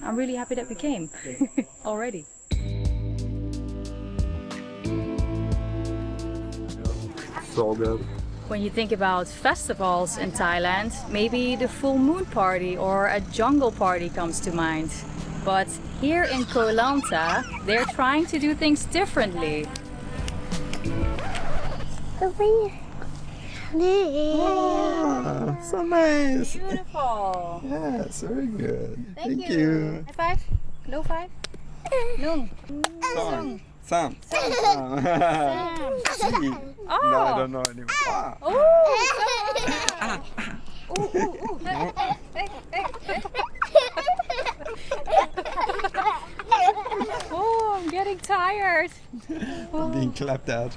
I'm really happy that we came already. So good. When you think about festivals in Thailand, maybe the full moon party or a jungle party comes to mind. But here in Koh Lanta, they're trying to do things differently. So nice. Beautiful. Yes, very good. Thank you. High five. Low five. Nung. Sung. Sam. Sam. Oh. No, I don't know anymore. Ah. Oh. Oh, I'm getting tired. Being clapped at.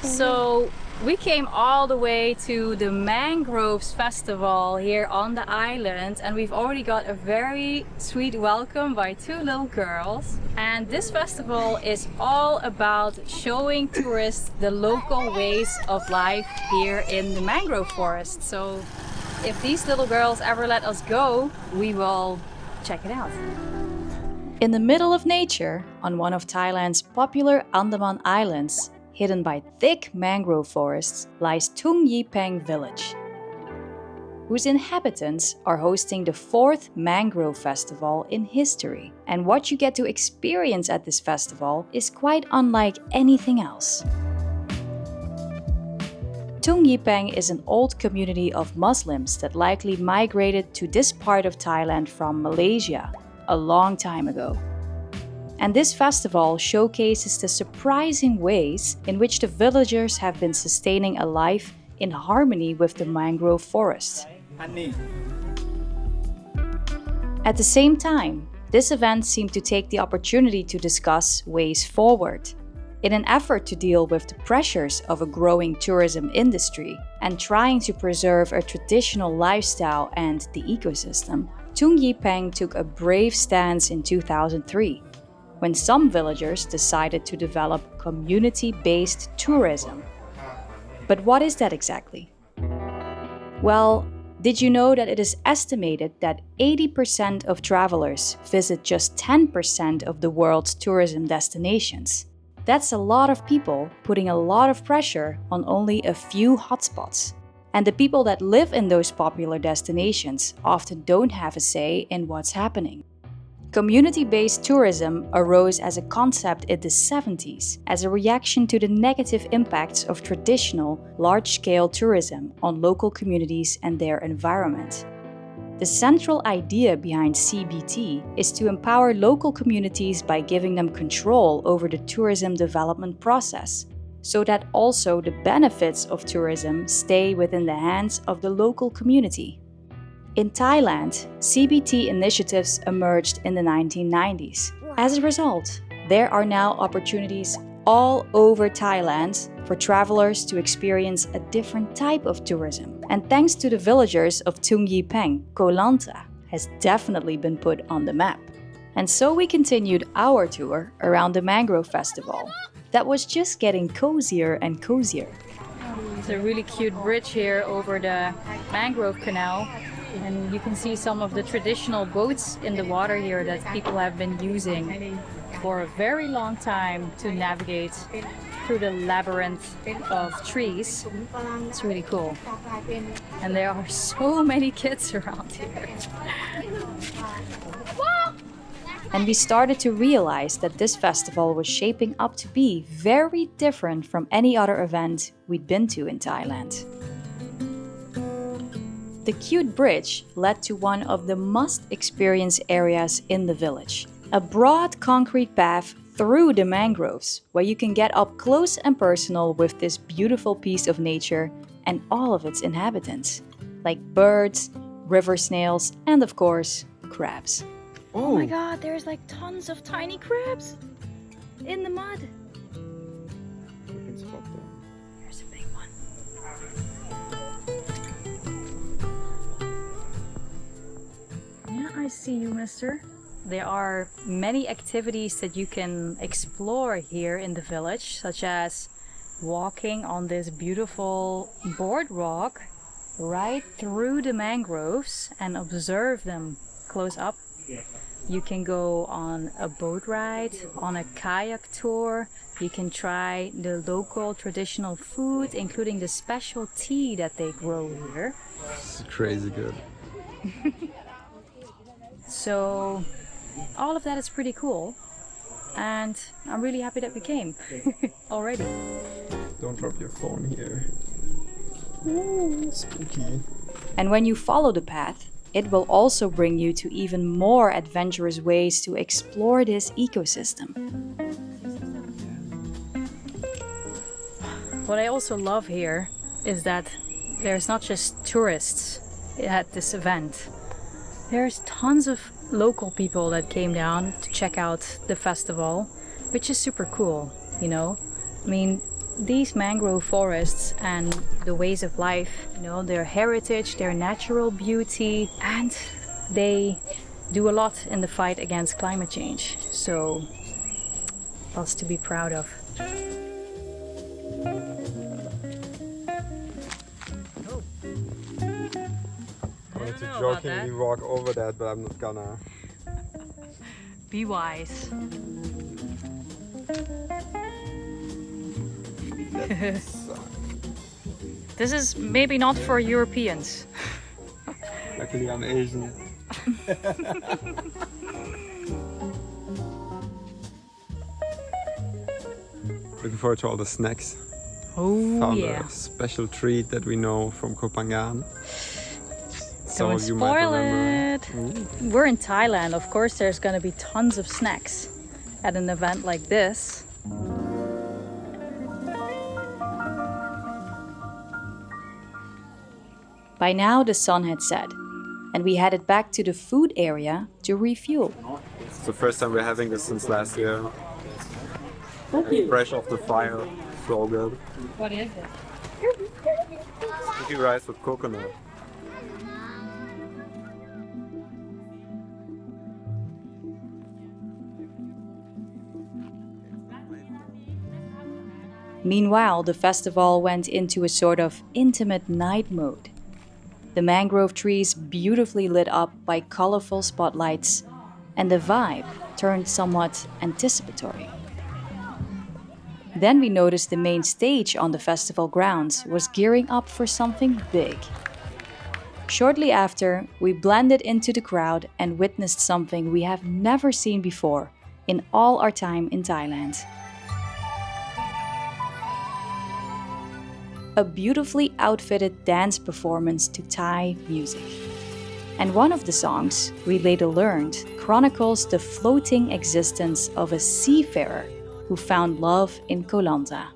So we came all the way to the Mangroves Festival here on the island, and we've already got a very sweet welcome by two little girls. And this festival is all about showing tourists the local ways of life here in the mangrove forest. So if these little girls ever let us go, we will check it out. In the middle of nature, on one of Thailand's popular Andaman Islands, hidden by thick mangrove forests, lies Tung Yee Peng village, whose inhabitants are hosting the 4th Mangrove Festival in history. And what you get to experience at this festival is quite unlike anything else. Tung Yee Peng is an old community of Muslims that likely migrated to this part of Thailand from Malaysia a long time ago. And this festival showcases the surprising ways in which the villagers have been sustaining a life in harmony with the mangrove forest. At the same time, this event seemed to take the opportunity to discuss ways forward. In an effort to deal with the pressures of a growing tourism industry and trying to preserve a traditional lifestyle and the ecosystem, Tung Yee Peng took a brave stance in 2003, when some villagers decided to develop community-based tourism. But what is that exactly? Well, did you know that it is estimated that 80% of travelers visit just 10% of the world's tourism destinations? That's a lot of people putting a lot of pressure on only a few hotspots. And the people that live in those popular destinations often don't have a say in what's happening. Community-based tourism arose as a concept in the 70s as a reaction to the negative impacts of traditional, large-scale tourism on local communities and their environment. The central idea behind CBT is to empower local communities by giving them control over the tourism development process, so that also the benefits of tourism stay within the hands of the local community. In Thailand, CBT initiatives emerged in the 1990s. As a result, there are now opportunities all over Thailand for travelers to experience a different type of tourism. And thanks to the villagers of Tung Yee Peng, Koh Lanta has definitely been put on the map. And so we continued our tour around the Mangrove Festival. That was just getting cozier and cozier. There's a really cute bridge here over the mangrove canal. And you can see some of the traditional boats in the water here that people have been using for a very long time to navigate through the labyrinth of trees. It's really cool. And there are so many kids around here. And we started to realize that this festival was shaping up to be very different from any other event we'd been to in Thailand. The cute bridge led to one of the must-experience areas in the village. A broad concrete path through the mangroves, where you can get up close and personal with this beautiful piece of nature and all of its inhabitants, like birds, river snails, and of course, crabs. Oh my god, there's like tons of tiny crabs in the mud. There's a big one. Yeah, I see you, mister. There are many activities that you can explore here in the village, such as walking on this beautiful boardwalk right through the mangroves and observe them close up. You can go on a boat ride, on a kayak tour. You can try the local traditional food, including the special tea that they grow here. It's crazy good. So all of that is pretty cool. And I'm really happy that we came already. Don't drop your phone here. Ooh, spooky. And when you follow the path, it will also bring you to even more adventurous ways to explore this ecosystem. What I also love here is that there's not just tourists at this event. There's tons of local people that came down to check out the festival, which is super cool, you know? I mean, these mangrove forests and the ways of life, you know, their heritage, their natural beauty, and they do a lot in the fight against climate change. So, lots to be proud of. I wanted to jokingly walk over that, but I'm not gonna. Be wise. This is maybe not for Europeans. Luckily I'm Asian. Looking forward to all the snacks. Oh, Found yeah. a special treat that we know from Koh Phangan. Don't you might spoil remember. it. Ooh. We're in Thailand. Of course, there's going to be tons of snacks at an event like this. By now, the sun had set, and we headed back to the food area to refuel. It's the first time we're having this since last year. Fresh off the fire. So good. What is it? Sticky rice with coconut. Meanwhile, the festival went into a sort of intimate night mode. The mangrove trees beautifully lit up by colorful spotlights, and the vibe turned somewhat anticipatory. Then we noticed the main stage on the festival grounds was gearing up for something big. Shortly after, we blended into the crowd and witnessed something we have never seen before in all our time in Thailand. A beautifully outfitted dance performance to Thai music. And one of the songs, we later learned, chronicles the floating existence of a seafarer who found love in Koh Lanta.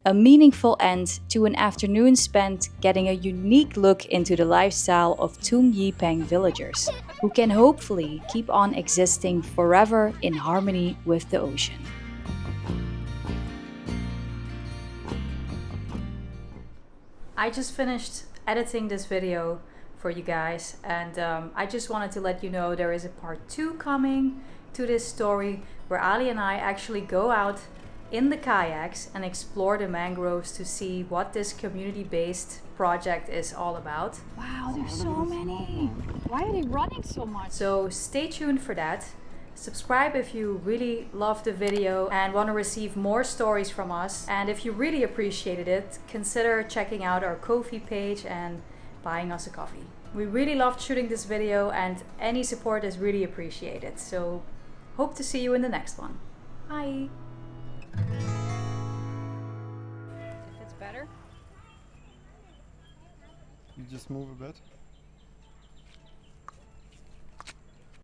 A meaningful end to an afternoon spent getting a unique look into the lifestyle of Tung Yee Peng villagers, who can hopefully keep on existing forever in harmony with the ocean. I just finished editing this video for you guys, and I just wanted to let you know there is a part 2 coming to this story where Ali and I actually go out in the kayaks and explore the mangroves to see what this community-based project is all about. Wow, there's so many! Why are they running so much? So stay tuned for that. Subscribe if you really loved the video and want to receive more stories from us. And if you really appreciated it, consider checking out our Ko-fi page and buying us a coffee. We really loved shooting this video and any support is really appreciated. So hope to see you in the next one. Bye! If it's better. You just move a bit.